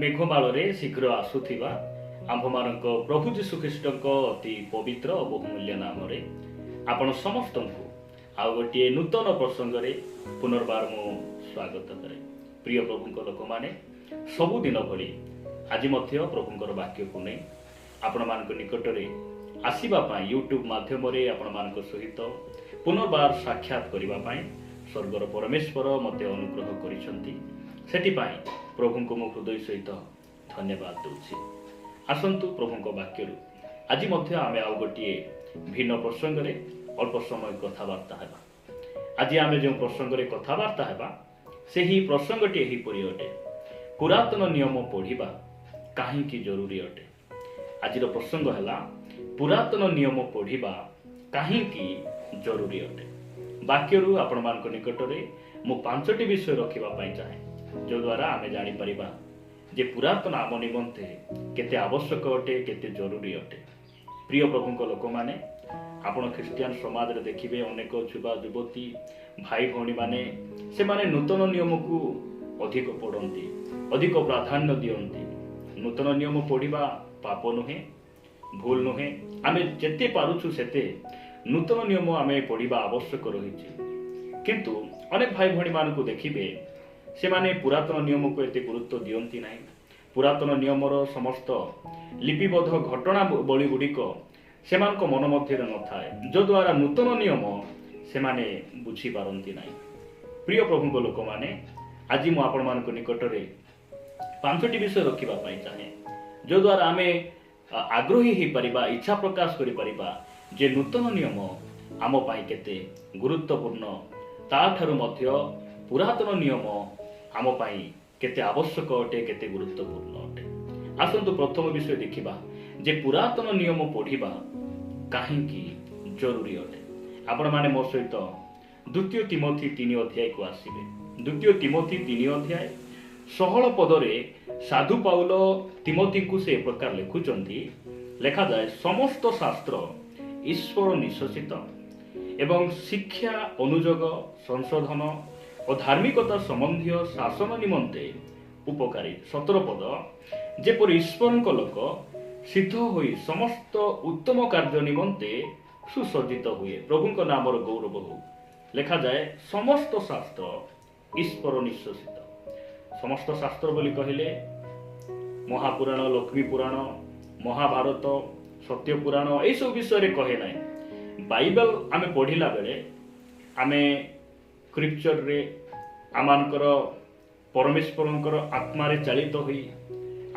मेघमाଳରେ शीघ्र आसुथिबा आम्भमानଙ୍କ प्रभु जीशु ख्रीष्टଙ୍କ अति पवित्र और बहुमूल्य नामरे आपण समस्तଙ୍କୁ ଆଉ ଗୋଟିଏ ନୂତନ ପ୍ରସଙ୍ଗରେ ପୁନର୍ବାର ମୁଁ ସ୍ୱାଗତ କରେ। ପ୍ରିୟ ପ୍ରଭୁଙ୍କ ଲୋକମାନେ ସବୁଦିନ ଭଳି ଆଜି ମଧ୍ୟ ପ୍ରଭୁଙ୍କର ବାକ୍ୟକୁ ନେଇ ଆପଣମାନଙ୍କ ନିକଟରେ ଆସିବା ପାଇଁ ୟୁଟ୍ୟୁବ୍ ମାଧ୍ୟମରେ ଆପଣମାନଙ୍କ ସହିତ ପୁନର୍ବାର ସାକ୍ଷାତ କରିବା ପାଇଁ ସ୍ୱର୍ଗର ପରମେଶ୍ୱର ମୋତେ ଅନୁଗ୍ରହ କରିଛନ୍ତି। ସେଥିପାଇଁ ପ୍ରଭୁଙ୍କୁ ମୁଁ ହୃଦୟ ସହିତ ଧନ୍ୟବାଦ ଦେଉଛି। ଆସନ୍ତୁ ପ୍ରଭୁଙ୍କ ବାକ୍ୟରୁ ଆଜି ମଧ୍ୟ ଆମେ ଆଉ ଗୋଟିଏ ଭିନ୍ନ ପ୍ରସଙ୍ଗରେ ଅଳ୍ପ ସମୟ କଥାବାର୍ତ୍ତା ହେବା। ଆଜି ଆମେ ଯେଉଁ ପ୍ରସଙ୍ଗରେ କଥାବାର୍ତ୍ତା ହେବା ସେହି ପ୍ରସଙ୍ଗଟି ଏହିପରି ଅଟେ, ପୁରାତନ ନିୟମ ପଢ଼ିବା କାହିଁକି ଜରୁରୀ ଅଟେ। ଆଜିର ପ୍ରସଙ୍ଗ ହେଲା ପୁରାତନ ନିୟମ ପଢ଼ିବା କାହିଁକି ଜରୁରୀ ଅଟେ। ବାକ୍ୟରୁ ଆପଣମାନଙ୍କ ନିକଟରେ ମୁଁ 5ଟି ବିଷୟ ରଖିବା ପାଇଁ ଚାହେଁ, ଯଦ୍ୱାରା ଆମେ ଜାଣିପାରିବା ଯେ ପୁରାତନ ଆମ ନିମନ୍ତେ କେତେ ଆବଶ୍ୟକ ଅଟେ, କେତେ ଜରୁରୀ ଅଟେ। ପ୍ରିୟ ପ୍ରଭୁଙ୍କ ଲୋକମାନେ, ଆପଣ ଖ୍ରୀଷ୍ଟିଆନ ସମାଜରେ ଦେଖିବେ ଅନେକ ଯୁବା ଯୁବତୀ ଭାଇ ଭଉଣୀମାନେ ସେମାନେ ନୂତନ ନିୟମକୁ ଅଧିକ ପଢ଼ନ୍ତି, ଅଧିକ ପ୍ରାଧାନ୍ୟ ଦିଅନ୍ତି। ନୂତନ ନିୟମ ପଢ଼ିବା ପାପ ନୁହେଁ, ଭୁଲ ନୁହେଁ। ଆମେ ଯେତେ ପାରୁଛୁ ସେତେ ନୂତନ ନିୟମ ଆମେ ପଢ଼ିବା ଆବଶ୍ୟକ ରହିଛି। କିନ୍ତୁ ଅନେକ ଭାଇ ଭଉଣୀମାନଙ୍କୁ ଦେଖିବେ ସେମାନେ ପୁରାତନ ନିୟମକୁ ଏତେ ଗୁରୁତ୍ୱ ଦିଅନ୍ତି ନାହିଁ। ପୁରାତନ ନିୟମର ସମସ୍ତ ଲିପିବଦ୍ଧ ଘଟଣାବଳୀ ଗୁଡ଼ିକ ସେମାନଙ୍କ ମନ ମଧ୍ୟରେ ନଥାଏ, ଯଦ୍ୱାରା ନୂତନ ନିୟମ ସେମାନେ ବୁଝିପାରନ୍ତି ନାହିଁ। ପ୍ରିୟ ପ୍ରଭୁଙ୍କ ଲୋକମାନେ, ଆଜି ମୁଁ ଆପଣମାନଙ୍କ ନିକଟରେ 5ଟି ବିଷୟ ରଖିବା ପାଇଁ ଚାହେଁ, ଯଦ୍ୱାରା ଆମେ ଆଗ୍ରହୀ ହୋଇପାରିବା, ଇଚ୍ଛା ପ୍ରକାଶ କରିପାରିବା ଯେ ନୂତନ ନିୟମ ଆମ ପାଇଁ କେତେ ଗୁରୁତ୍ୱପୂର୍ଣ୍ଣ, ତାଠାରୁ ମଧ୍ୟ ପୁରାତନ ନିୟମ ଆମ ପାଇଁ କେତେ ଆବଶ୍ୟକ ଅଟେ, କେତେ ଗୁରୁତ୍ୱପୂର୍ଣ୍ଣ ଅଟେ। ଆସନ୍ତୁ ପ୍ରଥମ ବିଷୟ ଦେଖିବା ଯେ ପୁରାତନ ନିୟମ ପଢ଼ିବା କାହିଁକି ଜରୁରୀ ଅଟେ। ଆପଣମାନେ ମୋ ସହିତ 2 ତିମୋଥୀ 3 ଅଧ୍ୟାୟକୁ ଆସିବେ। 2 ତିମୋଥୀ 3 ଅଧ୍ୟାୟ 16 ପଦରେ ସାଧୁ ପାଉଲ ତିମୋଥୀଙ୍କୁ ସେ ପ୍ରକାର ଲେଖୁଛନ୍ତି। ଲେଖାଯାଏ, ସମସ୍ତ ଶାସ୍ତ୍ର ଈଶ୍ୱର ନିଶ୍ୱସିତ ଏବଂ ଶିକ୍ଷା, ଅନୁଯୋଗ, ସଂଶୋଧନ ଓ ଧାର୍ମିକତା ସମ୍ବନ୍ଧୀୟ ଶାସନ ନିମନ୍ତେ ଉପକାରୀ। 17 ପଦ, ଯେପରି ଈଶ୍ୱରଙ୍କ ଲୋକ ସିଦ୍ଧ ହୋଇ ସମସ୍ତ ଉତ୍ତମ କାର୍ଯ୍ୟ ନିମନ୍ତେ ସୁସଜ୍ଜିତ ହୁଏ। ପ୍ରଭୁଙ୍କ ନାମର ଗୌରବ ହଉ। ଲେଖାଯାଏ, ସମସ୍ତ ଶାସ୍ତ୍ର ଈଶ୍ୱର ନିଶ୍ୱସିତ। ସମସ୍ତ ଶାସ୍ତ୍ର ବୋଲି କହିଲେ ମହାପୁରାଣ, ଲକ୍ଷ୍ମୀ ପୁରାଣ, ମହାଭାରତ, ସତ୍ୟ ପୁରାଣ ଏଇସବୁ ବିଷୟରେ କହେ ନାହିଁ। ବାଇବେଲ ଆମେ ପଢ଼ିଲା ବେଳେ ଆମେ ସ୍କ୍ରିପ୍ଚରରେ ଆମମାନଙ୍କର ପରମେଶ୍ୱରଙ୍କର ଆତ୍ମାରେ ଚାଳିତ ହୋଇ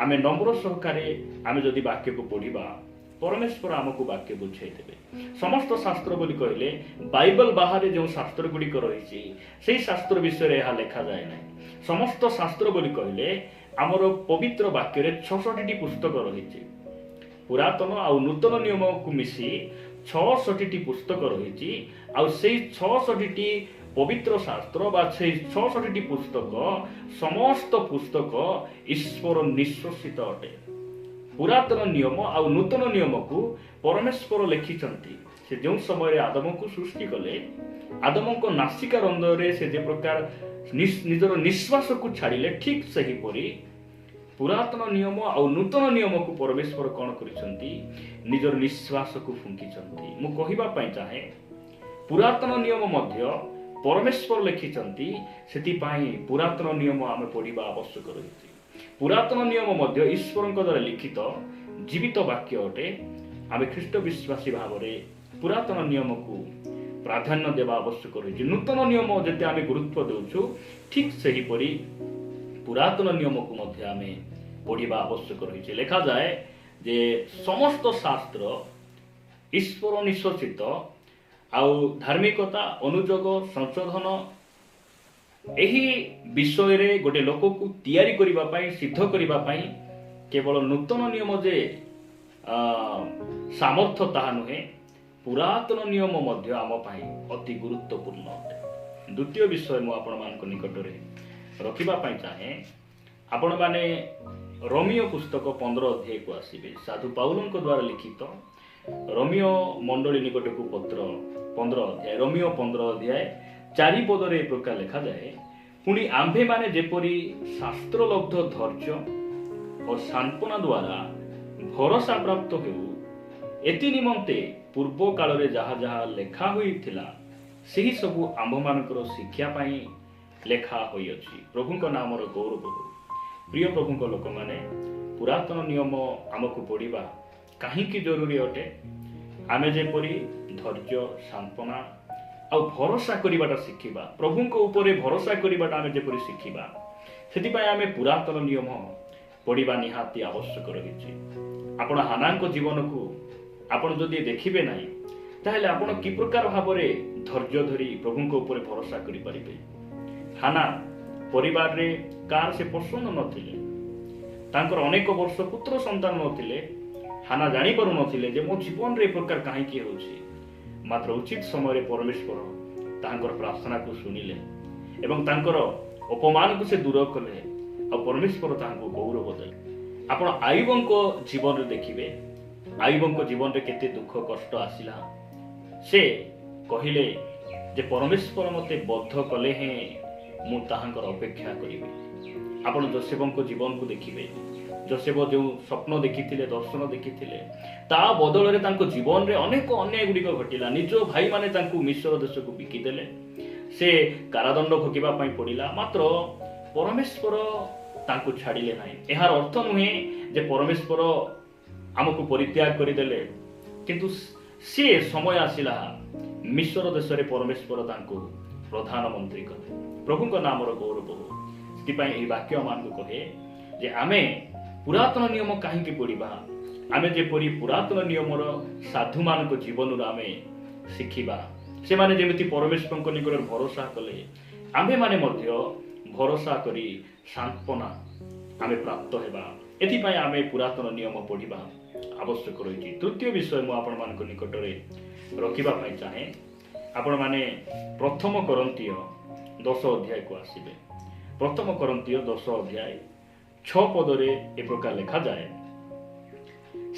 ଆମେ ନମ୍ର ସହକାରେ ଆମେ ଯଦି ବାକ୍ୟକୁ ପଢ଼ିବା, ପରମେଶ୍ୱର ଆମକୁ ବାକ୍ୟ ବୁଝାଇ ଦେବେ। ସମସ୍ତ ଶାସ୍ତ୍ର ବୋଲି କହିଲେ ବାଇବେଲ ବାହାରେ ଯେଉଁ ଶାସ୍ତ୍ର ଗୁଡ଼ିକ ରହିଛି ସେହି ଶାସ୍ତ୍ର ବିଷୟରେ ଏହା ଲେଖାଯାଏ ନାହିଁ। ସମସ୍ତ ଶାସ୍ତ୍ର ବୋଲି କହିଲେ ଆମର ପବିତ୍ର ବାକ୍ୟରେ 66ଟି ପୁସ୍ତକ ରହିଛି। ପୁରାତନ ଆଉ ନୂତନ ନିୟମକୁ ମିଶି 66ଟି ପୁସ୍ତକ ରହିଛି। ଆଉ ସେଇ 66ଟି ପବିତ୍ର ଶାସ୍ତ୍ର ବା ସେଇ 66ଟି ପୁସ୍ତକ, ସମସ୍ତ ପୁସ୍ତକ ଈଶ୍ୱର ନିଶ୍ୱସିତ ଅଟେ। ପୁରାତନ ନିୟମ ଆଉ ନୂତନ ନିୟମକୁ ପରମେଶ୍ୱର ଲେଖିଛନ୍ତି। ସେ ଯେଉଁ ସମୟରେ ଆଦମକୁ ସୃଷ୍ଟି କଲେ, ଆଦମଙ୍କ ନାସିକା ରନ୍ଧ୍ରରେ ସେ ଯେ ପ୍ରକାର ନିଜର ନିଶ୍ୱାସକୁ ଛାଡ଼ିଲେ, ଠିକ୍ ସେହିପରି ପୁରାତନ ନିୟମ ଆଉ ନୂତନ ନିୟମକୁ ପରମେଶ୍ୱର କ'ଣ କରିଛନ୍ତି? ନିଜର ନିଶ୍ୱାସକୁ ଫୁଙ୍କିଛନ୍ତି। ମୁଁ କହିବା ପାଇଁ ଚାହେଁ, ପୁରାତନ ନିୟମ ମଧ୍ୟ ପରମେଶ୍ୱର ଲେଖିଛନ୍ତି, ସେଥିପାଇଁ ପୁରାତନ ନିୟମ ଆମେ ପଢ଼ିବା ଆବଶ୍ୟକ ରହିଛି। ପୁରାତନ ନିୟମ ମଧ୍ୟ ଈଶ୍ୱରଙ୍କ ଦ୍ୱାରା ଲିଖିତ ଜୀବିତ ବାକ୍ୟ ଅଟେ। ଆମେ ଖ୍ରୀଷ୍ଟ ବିଶ୍ୱାସୀ ଭାବରେ ପୁରାତନ ନିୟମକୁ ପ୍ରାଧାନ୍ୟ ଦେବା ଆବଶ୍ୟକ ରହିଛି। ନୂତନ ନିୟମ ଯେତେ ଆମେ ଗୁରୁତ୍ୱ ଦେଉଛୁ, ଠିକ୍ ସେହିପରି ପୁରାତନ ନିୟମକୁ ମଧ୍ୟ ଆମେ ପଢ଼ିବା ଆବଶ୍ୟକ ରହିଛି। ଲେଖାଯାଏ ଯେ ସମସ୍ତ ଶାସ୍ତ୍ର ଈଶ୍ୱର ନିଶ୍ୱସିତ ଆଉ ଧାର୍ମିକତା, ଅନୁଯୋଗ, ସଂଶୋଧନ ଏହି ବିଷୟରେ ଗୋଟେ ଲୋକକୁ ତିଆରି କରିବା ପାଇଁ, ସିଦ୍ଧ କରିବା ପାଇଁ କେବଳ ନୂତନ ନିୟମ ଯେ ସାମର୍ଥ୍ୟ ତାହା ନୁହେଁ, ପୁରାତନ ନିୟମ ମଧ୍ୟ ଆମ ପାଇଁ ଅତି ଗୁରୁତ୍ୱପୂର୍ଣ୍ଣ ଅଟେ। 2ୟ ବିଷୟ ମୁଁ ଆପଣମାନଙ୍କ ନିକଟରେ ରଖିବା ପାଇଁ ଚାହେଁ। ଆପଣମାନେ ରୋମିଓ ପୁସ୍ତକ 15 ଅଧ୍ୟାୟକୁ ଆସିବେ। ସାଧୁ ପାଉଲଙ୍କ ଦ୍ୱାରା ଲିଖିତ ରୋମିଓ ମଣ୍ଡଳୀ ନିକଟକୁ ପତ୍ର 15 ଅଧ୍ୟାୟ, ରୋମିଓ 15 ଅଧ୍ୟାୟ 4 ପଦରେ ଏ ପ୍ରକାର ଲେଖାଯାଏ, ପୁଣି ଆମ୍ଭେମାନେ ଯେପରି ଶାସ୍ତ୍ରଲବ୍ଧ ଧୈର୍ଯ୍ୟ ଓ ସାନ୍ତ୍ୱନା ଦ୍ୱାରା ଭରସା ପ୍ରାପ୍ତ ହେଉ, ଏଥି ନିମନ୍ତେ ପୂର୍ବ କାଳରେ ଯାହା ଯାହା ଲେଖା ହୋଇଥିଲା ସେହି ସବୁ ଆମ୍ଭମାନଙ୍କର ଶିକ୍ଷା ପାଇଁ ଲେଖା ହୋଇଅଛି। ପ୍ରଭୁଙ୍କ ନାମର ଗୌରବ ହେଉ। ପ୍ରିୟ ପ୍ରଭୁଙ୍କ ଲୋକମାନେ, ପୁରାତନ ନିୟମ ଆମକୁ ପଢ଼ିବା କାହିଁକି ଜରୁରୀ ଅଟେ? ଆମେ ଯେପରି ଧୈର୍ଯ୍ୟ, ସାନ୍ତ୍ୱନା ଆଉ ଭରସା କରିବାଟା ଶିଖିବା, ପ୍ରଭୁଙ୍କ ଉପରେ ଭରସା କରିବାଟା ଆମେ ଯେପରି ଶିଖିବା, ସେଥିପାଇଁ ଆମେ ପୁରାତନ ନିୟମ ପଢ଼ିବା ନିହାତି ଆବଶ୍ୟକ ରହିଛି। ଆପଣ ହାନାଙ୍କ ଜୀବନକୁ ଆପଣ ଯଦି ଦେଖିବେ ନାହିଁ, ତାହେଲେ ଆପଣ କି ପ୍ରକାର ଭାବରେ ଧୈର୍ଯ୍ୟ ଧରି ପ୍ରଭୁଙ୍କ ଉପରେ ଭରସା କରିପାରିବେ? ହାନା ପରିବାରରେ କାହାର ସେ ପସନ୍ଦ ନଥିଲେ, ତାଙ୍କର ଅନେକ ବର୍ଷ ପୁତ୍ର ସନ୍ତାନ ନଥିଲେ। ହାନା ଜାଣିପାରୁନଥିଲେ ଯେ ମୋ ଜୀବନରେ ଏ ପ୍ରକାର କାହିଁକି ହେଉଛି। ମାତ୍ର ଉଚିତ ସମୟରେ ପରମେଶ୍ୱର ତାଙ୍କର ପ୍ରାର୍ଥନାକୁ ଶୁଣିଲେ ଏବଂ ତାଙ୍କର ଅପମାନକୁ ସେ ଦୂର କଲେ ଆଉ ପରମେଶ୍ୱର ତାହାଙ୍କୁ ଗୌରବ ଦେଲେ। ଆପଣ ଆୟୁବଙ୍କ ଜୀବନରେ ଦେଖିବେ, ଆୟୁବଙ୍କ ଜୀବନରେ କେତେ ଦୁଃଖ କଷ୍ଟ ଆସିଲା। ସେ କହିଲେ ଯେ ପରମେଶ୍ୱର ମୋତେ ବଦ୍ଧ କଲେ ହେଁ ମୁଁ ତାହାଙ୍କର ଅପେକ୍ଷା କରିବି। ଆପଣ ଯୋସେଫଙ୍କ ଜୀବନକୁ ଦେଖିବେ, ଯୋସେଫ ଯେଉଁ ସ୍ୱପ୍ନ ଦେଖିଥିଲେ, ଦର୍ଶନ ଦେଖିଥିଲେ, ତା ବଦଳରେ ତାଙ୍କ ଜୀବନରେ ଅନେକ ଅନ୍ୟାୟ ଗୁଡ଼ିକ ଘଟିଲା। ନିଜ ଭାଇମାନେ ତାଙ୍କୁ ମିଶ୍ର ଦେଶକୁ ବିକିଦେଲେ, ସେ କାରାଦଣ୍ଡ ଭୋଗିବା ପାଇଁ ପଡ଼ିଲା। ମାତ୍ର ପରମେଶ୍ୱର ତାଙ୍କୁ ଛାଡ଼ିଲେ ନାହିଁ। ଏହାର ଅର୍ଥ ନୁହେଁ ଯେ ପରମେଶ୍ୱର ଆମକୁ ପରିତ୍ୟାଗ କରିଦେଲେ, କିନ୍ତୁ ସେ ସମୟ ଆସିଲା ମିଶ୍ର ଦେଶରେ ପରମେଶ୍ୱର ତାଙ୍କୁ ପ୍ରଧାନମନ୍ତ୍ରୀ କଲେ। ପ୍ରଭୁଙ୍କ ନାମର ଗୌରବ ହେଉ। ସେଥିପାଇଁ ଏହି ବାକ୍ୟ ଆମମାନଙ୍କୁ କହେ ଯେ ଆମେ ପୁରାତନ ନିୟମ କାହିଁକି ପଢ଼ିବା? ଆମେ ଯେପରି ପୁରାତନ ନିୟମର ସାଧୁମାନଙ୍କ ଜୀବନରୁ ଆମେ ଶିଖିବା, ସେମାନେ ଯେମିତି ପରମେଶ୍ୱରଙ୍କ ନିକଟରେ ଭରସା କଲେ, ଆମ୍ଭେମାନେ ମଧ୍ୟ ଭରସା କରି ସାନ୍ତ୍ୱନା ଆମେ ପ୍ରାପ୍ତ ହେବା। ଏଥିପାଇଁ ଆମେ ପୁରାତନ ନିୟମ ପଢ଼ିବା ଆବଶ୍ୟକ ରହିଛି। ତୃତୀୟ ବିଷୟ ମୁଁ ଆପଣମାନଙ୍କ ନିକଟରେ ରଖିବା ପାଇଁ ଚାହେଁ। ଆପଣମାନେ ପ୍ରଥମ କରନ୍ତୀୟ 10 ଅଧ୍ୟାୟକୁ ଆସିବେ। ପ୍ରଥମ କରନ୍ତୀୟ 10 ଅଧ୍ୟାୟ 6 ପଦରେ ଏ ପ୍ରକାର ଲେଖାଯାଏ,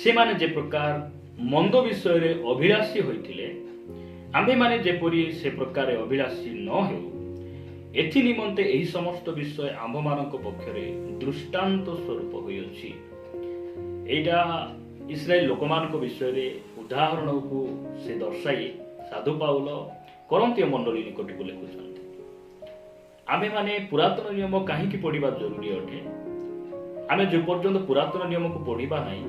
ସେମାନେ ଯେ ପ୍ରକାର ମନ୍ଦ ବିଷୟରେ ଅଭିଳାଷୀ ହୋଇଥିଲେ, ଆମ୍ଭେମାନେ ଯେପରି ସେ ପ୍ରକାର ଅଭିଳାଷୀ ନ ହେଉ, ଏଥି ନିମନ୍ତେ ଏହି ସମସ୍ତ ବିଷୟ ଆମ୍ଭମାନଙ୍କ ପକ୍ଷରେ ଦୃଷ୍ଟାନ୍ତ ସ୍ୱରୂପ ହୋଇଅଛି। ଏଇଟା ଇସ୍ରାଏଲ ଲୋକମାନଙ୍କ ବିଷୟରେ ଉଦାହରଣକୁ ସେ ଦର୍ଶାଇ ସାଧୁ ପାଉଲ କରନ୍ତୀୟ ମଣ୍ଡଳୀ ନିକଟକୁ ଲେଖୁଛନ୍ତି। ଆମ୍ଭେମାନେ ପୁରାତନ ନିୟମ କାହିଁକି ପଢ଼ିବା ଜରୁରୀ ଅଟେ? ଆମେ ଯେ ପର୍ଯ୍ୟନ୍ତ ପୁରାତନ ନିୟମକୁ ପଢ଼ିବା ନାହିଁ,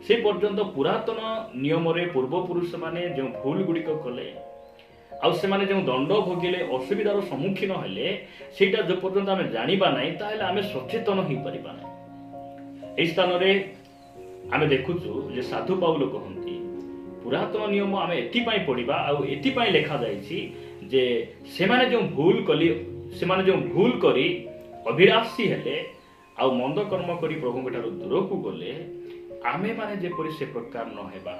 ସେ ପର୍ଯ୍ୟନ୍ତ ପୁରାତନ ନିୟମରେ ପୂର୍ବପୁରୁଷମାନେ ଯେଉଁ ଭୁଲ ଗୁଡ଼ିକ କଲେ ଆଉ ସେମାନେ ଯେଉଁ ଦଣ୍ଡ ଭୋଗିଲେ, ଅସୁବିଧାର ସମ୍ମୁଖୀନ ହେଲେ, ସେଇଟା ଯେ ପର୍ଯ୍ୟନ୍ତ ଆମେ ଜାଣିବା ନାହିଁ, ତାହେଲେ ଆମେ ସଚେତନ ହେଇପାରିବା ନାହିଁ। ଏହି ସ୍ଥାନରେ ଆମେ ଦେଖୁଛୁ ଯେ ସାଧୁ ପାଉଲ କହନ୍ତି ପୁରାତନ ନିୟମ ଆମେ ଏଥିପାଇଁ ପଢ଼ିବା ଆଉ ଏଥିପାଇଁ ଲେଖାଯାଇଛି ଯେ ସେମାନେ ଯେଉଁ ଭୁଲ କରି ଅଭିଳାଷୀ ହେଲେ ଆଉ ମନ୍ଦ କର୍ମ କରି ପ୍ରଭୁଙ୍କ ଠାରୁ ଦୂରକୁ ଗଲେ, ଆମେମାନେ ଯେପରି ସେ ପ୍ରକାର ନ ହେବା,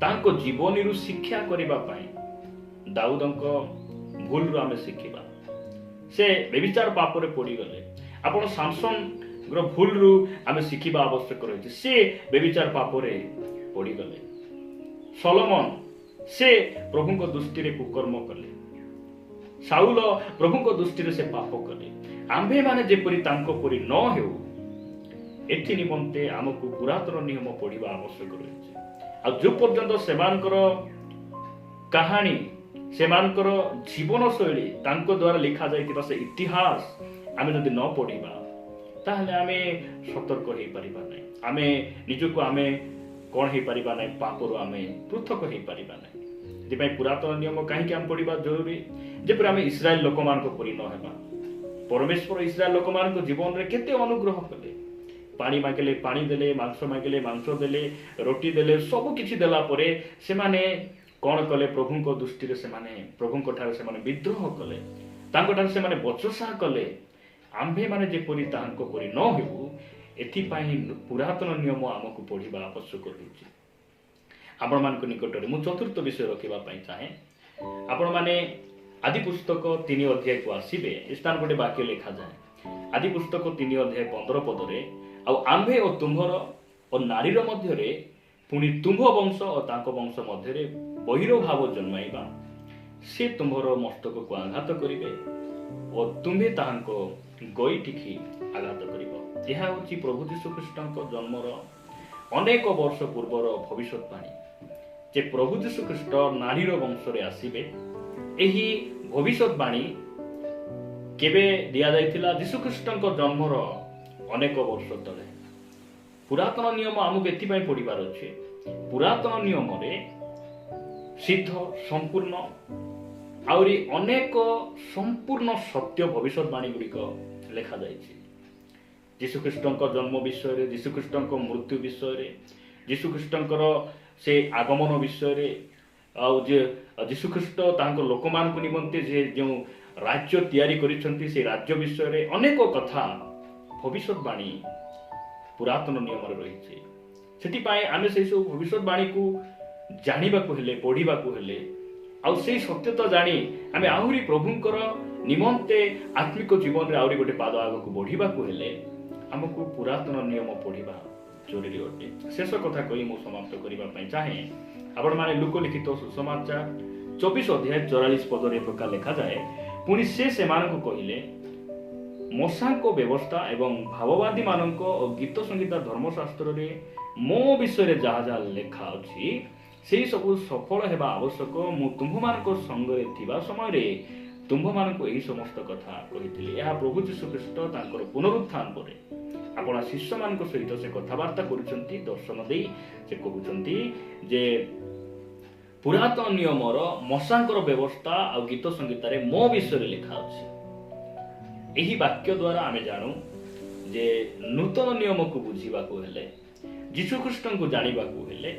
ତାଙ୍କ ଜୀବନୀରୁ ଶିକ୍ଷା କରିବା ପାଇଁ ଦାଉଦଙ୍କ ଭୁଲରୁ ଆମେ ଶିଖିବା। ସେ ବ୍ୟଭିଚାର ପାପରେ ପଡ଼ିଗଲେ। ଆପଣ ସାମସନର ଭୁଲରୁ ଆମେ ଶିଖିବା ଆବଶ୍ୟକ ରହିଛି। ସେ ବ୍ୟଭିଚାର ପାପରେ ପଡ଼ିଗଲେ। ସଲୋମନ ସେ ପ୍ରଭୁଙ୍କ ଦୃଷ୍ଟିରେ କୁକର୍ମ କଲେ। ସାଉଲ ପ୍ରଭୁଙ୍କ ଦୃଷ୍ଟିରେ ସେ ପାପ କଲେ। ଆମ୍ଭେମାନେ ଯେପରି ତାଙ୍କ ପରି ନ ହେଉ, ଏଥି ନିମନ୍ତେ ଆମକୁ ପୁରାତନ ନିୟମ ପଢ଼ିବା ଆବଶ୍ୟକ ରହିଛି। ଆଉ ଯେଉଁ ପର୍ଯ୍ୟନ୍ତ ସେମାନଙ୍କର କାହାଣୀ, ସେମାନଙ୍କର ଜୀବନଶୈଳୀ, ତାଙ୍କ ଦ୍ୱାରା ଲେଖାଯାଇଥିବା ସେ ଇତିହାସ ଆମେ ଯଦି ନ ପଢ଼ିବା, ତାହେଲେ ଆମେ ସତର୍କ ହେଇପାରିବା ନାହିଁ। ଆମେ ନିଜକୁ କ'ଣ ହେଇପାରିବା ନାହିଁ? ପାପରୁ ଆମେ ପୃଥକ ହେଇପାରିବା ନାହିଁ। ସେଥିପାଇଁ ପୁରାତନ ନିୟମ କାହିଁକି ଆମେ ପଢ଼ିବା ଜରୁରୀ? ଯେପରି ଆମେ ଇସ୍ରାଏଲ ଲୋକମାନଙ୍କ ପରି ନ ହେବା। ପରମେଶ୍ୱର ଇସ୍ରାଏଲ ଲୋକମାନଙ୍କ ଜୀବନରେ କେତେ ଅନୁଗ୍ରହ କଲେ। ପାଣି ମାଗିଲେ ପାଣି ଦେଲେ, ମାଂସ ମାଗିଲେ ମାଂସ ଦେଲେ, ରୋଟି ଦେଲେ, ସବୁ କିଛି ଦେଲା ପରେ ସେମାନେ କ'ଣ କଲେ? ପ୍ରଭୁଙ୍କ ଦୃଷ୍ଟିରେ ସେମାନେ ପ୍ରଭୁଙ୍କ ଠାରୁ ସେମାନେ ବିଦ୍ରୋହ କଲେ, ତାଙ୍କଠାରୁ ସେମାନେ ବଚସା କଲେ। ଆମ୍ଭେମାନେ ଯେପରି ତାହାଙ୍କ ପରି ନ ହେଉ, ଏଥିପାଇଁ ପୁରାତନ ନିୟମ ଆମକୁ ପଢ଼ିବା ଆବଶ୍ୟକ ରହିଛି। ଆପଣମାନଙ୍କ ନିକଟରେ ମୁଁ ଚତୁର୍ଥ ବିଷୟ ରଖିବା ପାଇଁ ଚାହେଁ। ଆପଣମାନେ ଆଦି ପୁସ୍ତକ 3 ଅଧ୍ୟାୟକୁ ଆସିବେ। ଏ ସ୍ଥାନ ଗୋଟେ ବାକ୍ୟ ଲେଖାଯାଏ, ଆଦି ପୁସ୍ତକ 3 ଅଧ୍ୟାୟ 15 ପଦରେ, ଆଉ ଆମ୍ଭେ ଓ ତୁମ୍ଭର ଓ ନାରୀର ମଧ୍ୟରେ ପୁଣି ତୁମ୍ଭ ବଂଶ ଓ ତାଙ୍କ ବଂଶ ମଧ୍ୟରେ ବୈରଭାବ ଜନ୍ମାଇବା। ସେ ତୁମ୍ଭର ମସ୍ତକକୁ ଆଘାତ କରିବେ ଓ ତୁମ୍ଭେ ତାହାଙ୍କ ଗଇଠିକି ଆଘାତ କରିବ। ଏହା ହେଉଛି ପ୍ରଭୁ ଯୀଶୁଖ୍ରୀଷ୍ଟଙ୍କ ଜନ୍ମର ଅନେକ ବର୍ଷ ପୂର୍ବର ଭବିଷ୍ୟତବାଣୀ ଯେ ପ୍ରଭୁ ଯୀଶୁଖ୍ରୀଷ୍ଟ ନାରୀର ବଂଶରେ ଆସିବେ। ଏହି ଭବିଷ୍ୟତବାଣୀ କେବେ ଦିଆଯାଇଥିଲା? ଯୀଶୁଖ୍ରୀଷ୍ଟଙ୍କ ଜନ୍ମର ଅନେକ ବର୍ଷ ତଳେ। ପୁରାତନ ନିୟମ ଆମକୁ ଏଥିପାଇଁ ପଢିବାର ଅଛି। ପୁରାତନ ନିୟମରେ ସିଦ୍ଧ ସମ୍ପୂର୍ଣ୍ଣ ଆହୁରି ଅନେକ ସମ୍ପୂର୍ଣ୍ଣ ସତ୍ୟ ଭବିଷ୍ୟତବାଣୀ ଗୁଡ଼ିକ ଲେଖାଯାଇଛି। ଯୀଶୁଖ୍ରୀଷ୍ଟଙ୍କ ଜନ୍ମ ବିଷୟରେ, ଯୀଶୁଖ୍ରୀଷ୍ଟଙ୍କ ମୃତ୍ୟୁ ବିଷୟରେ, ଯୀଶୁଖ୍ରୀଷ୍ଟଙ୍କର ସେ ଆଗମନ ବିଷୟରେ, ଆଉ ଯେ ଯୀଶୁଖ୍ରୀଷ୍ଟ ତାଙ୍କ ଲୋକମାନଙ୍କ ନିମନ୍ତେ ଯେ ଯେଉଁ ରାଜ୍ୟ ତିଆରି କରିଛନ୍ତି ସେ ରାଜ୍ୟ ବିଷୟରେ ଅନେକ କଥା ଭବିଷ୍ୟତବାଣୀ ପୁରାତନ ନିୟମରେ ରହିଛି। ସେଥିପାଇଁ ଆମେ ସେହିସବୁ ଭବିଷ୍ୟତବାଣୀକୁ ଜାଣିବାକୁ ହେଲେ, ପଢ଼ିବାକୁ ହେଲେ, ଆଉ ସେଇ ସତ୍ୟତା ଜାଣି ଆମେ ଆହୁରି ପ୍ରଭୁଙ୍କର ନିମନ୍ତେ ଆତ୍ମିକ ଜୀବନରେ ଆହୁରି ଗୋଟେ ପାଦ ଆଗକୁ ବଢ଼ିବାକୁ ହେଲେ ଆମକୁ ପୁରାତନ ନିୟମ ପଢ଼ିବା ଜରୁରୀ ଅଟେ। ଶେଷ କଥା କହି ମୁଁ ସମାପ୍ତ କରିବା ପାଇଁ ଚାହେଁ। ଆପଣମାନେ ଲୁକ ଲିଖିତ ସୁସମାଚାର 24 ଅଧ୍ୟାୟ 44 ପଦରେ ପ୍ରକାର ଲେଖାଯାଏ, ପୁଣି ସେ ସେମାନଙ୍କୁ କହିଲେ, ମଶାଙ୍କ ବ୍ୟବସ୍ଥା ଏବଂ ଭାବବାଦୀ ମାନଙ୍କ ଗୀତ ସଂଗୀତା ଧର୍ମଶାସ୍ତ୍ରରେ ମୋ ବିଷୟରେ ଯାହା ଯାହା ଲେଖା ଅଛି ସେହି ସବୁ ସଫଳ ହେବା ଆବଶ୍ୟକ। ମୁଁ ତୁମ୍ଭମାନଙ୍କ ସଙ୍ଗରେ ଥିବା ସମୟରେ ତୁମ୍ଭମାନଙ୍କୁ ଏହି ସମସ୍ତ କଥା କହିଥିଲି। ଏହା ପ୍ରଭୁ ଯୀଶୁଖ୍ରୀଷ୍ଟ ତାଙ୍କର ପୁନରୁତ୍ଥାନ ପରେ ଆପଣ ଶିଷ୍ୟମାନଙ୍କ ସହିତ ସେ କଥାବାର୍ତ୍ତା କରୁଛନ୍ତି। ଦର୍ଶନ ଦେଇ ସେ କହୁଛନ୍ତି ଯେ ପୁରାତନ ନିୟମର ମଶାଙ୍କର ବ୍ୟବସ୍ଥା ଆଉ ଗୀତ ସଂଗୀତାରେ ମୋ ବିଷୟରେ ଲେଖା ଅଛି। ଏହି ବାକ୍ୟ ଦ୍ୱାରା ଆମେ ଜାଣୁ ଯେ ନୂତନ ନିୟମକୁ ବୁଝିବାକୁ ହେଲେ, ଯୀଶୁଖ୍ରୀଷ୍ଟଙ୍କୁ ଜାଣିବାକୁ ହେଲେ,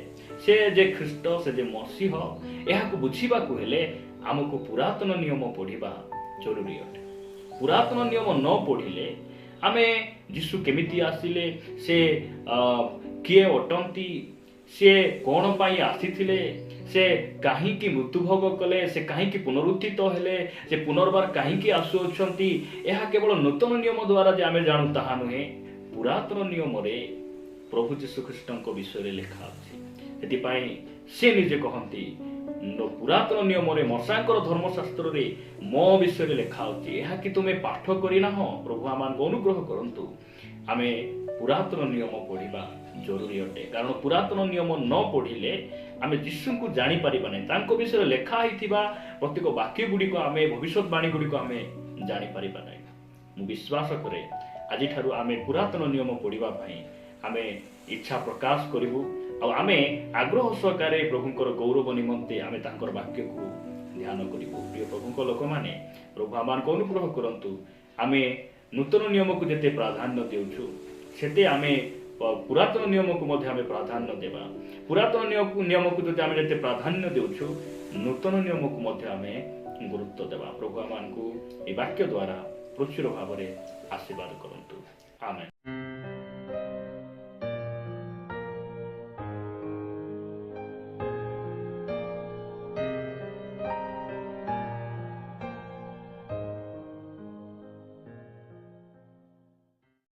ସେ ଯେ ଖ୍ରୀଷ୍ଟ, ସେ ଯେ ମସିହ, ଏହାକୁ ବୁଝିବାକୁ ହେଲେ ଆମକୁ ପୁରାତନ ନିୟମ ପଢ଼ିବା ଜରୁରୀ ଅଟେ। ପୁରାତନ ନିୟମ ନ ପଢ଼ିଲେ ଆମେ ଯୀଶୁ କେମିତି ଆସିଲେ, ସେ କିଏ ଅଟନ୍ତି, ସେ କ'ଣ ପାଇଁ ଆସିଥିଲେ, ସେ କାହିଁକି ମୃତ୍ୟୁଭୋଗ କଲେ, ସେ କାହିଁକି ପୁନରୁତ୍ଥିତ ହେଲେ, ସେ ପୁନର୍ବାର କାହିଁକି ଆସୁଅଛନ୍ତି, ଏହା କେବଳ ନୂତନ ନିୟମ ଦ୍ୱାରା ଯେ ଆମେ ଜାଣୁ ତାହା ନୁହେଁ। ପୁରାତନ ନିୟମରେ ପ୍ରଭୁ ଯୀଶୁଖ୍ରୀଷ୍ଟଙ୍କ ବିଷୟରେ ଲେଖା ଅଛି। ସେଥିପାଇଁ ସେ ନିଜେ କହନ୍ତି, ପୁରାତନ ନିୟମରେ ମଶାଙ୍କର ଧର୍ମଶାସ୍ତ୍ରରେ ମୋ ବିଷୟରେ ଲେଖା ଅଛି। ଏହା କି ତୁମେ ପାଠ କରିନାହଁ? ପ୍ରଭୁ ଆମମାନଙ୍କୁ ଅନୁଗ୍ରହ କରନ୍ତୁ। ଆମେ ପୁରାତନ ନିୟମ ପଢ଼ିବା ଜରୁରୀ ଅଟେ, କାରଣ ପୁରାତନ ନିୟମ ନ ପଢ଼ିଲେ ଆମେ ଯୀଶୁଙ୍କୁ ଜାଣିପାରିବା ନାହିଁ। ତାଙ୍କ ବିଷୟରେ ଲେଖା ହେଇଥିବା ପ୍ରତ୍ୟେକ ବାକ୍ୟ ଗୁଡ଼ିକ, ଆମେ ଭବିଷ୍ୟତବାଣୀ ଗୁଡ଼ିକ ଆମେ ଜାଣିପାରିବା ନାହିଁ। ମୁଁ ବିଶ୍ୱାସ କରେ ଆଜିଠାରୁ ଆମେ ପୁରାତନ ନିୟମ ପଢ଼ିବା ପାଇଁ ଆମେ ଇଚ୍ଛା ପ୍ରକାଶ କରିବୁ, ଆଉ ଆମେ ଆଗ୍ରହ ସହକାରେ ପ୍ରଭୁଙ୍କର ଗୌରବ ନିମନ୍ତେ ଆମେ ତାଙ୍କର ବାକ୍ୟକୁ ଧ୍ୟାନ କରିବୁ। ପ୍ରିୟ ପ୍ରଭୁଙ୍କ ଲୋକମାନେ, ପ୍ରଭୁ ଆମମାନଙ୍କୁ ଅନୁଗ୍ରହ କରନ୍ତୁ। ଆମେ ନୂତନ ନିୟମକୁ ଯେତେ ପ୍ରାଧାନ୍ୟ ଦେଉଛୁ ସେତେ ଆମେ ପୁରାତନ ନିୟମକୁ ମଧ୍ୟ ଆମେ ପ୍ରାଧାନ୍ୟ ଦେବା। ପୁରାତନ ନିୟମକୁ ଯଦି ଆମେ ଯେତେ ପ୍ରାଧାନ୍ୟ ଦେଉଛୁ, ନୂତନ ନିୟମକୁ ମଧ୍ୟ ଆମେ ଗୁରୁତ୍ୱ ଦେବା। ପ୍ରଭୁ ଆମମାନଙ୍କୁ ଏହି ବାକ୍ୟ ଦ୍ୱାରା ପ୍ରଚୁର ଭାବରେ ଆଶୀର୍ବାଦ କରନ୍ତୁ। ଆମେନ୍।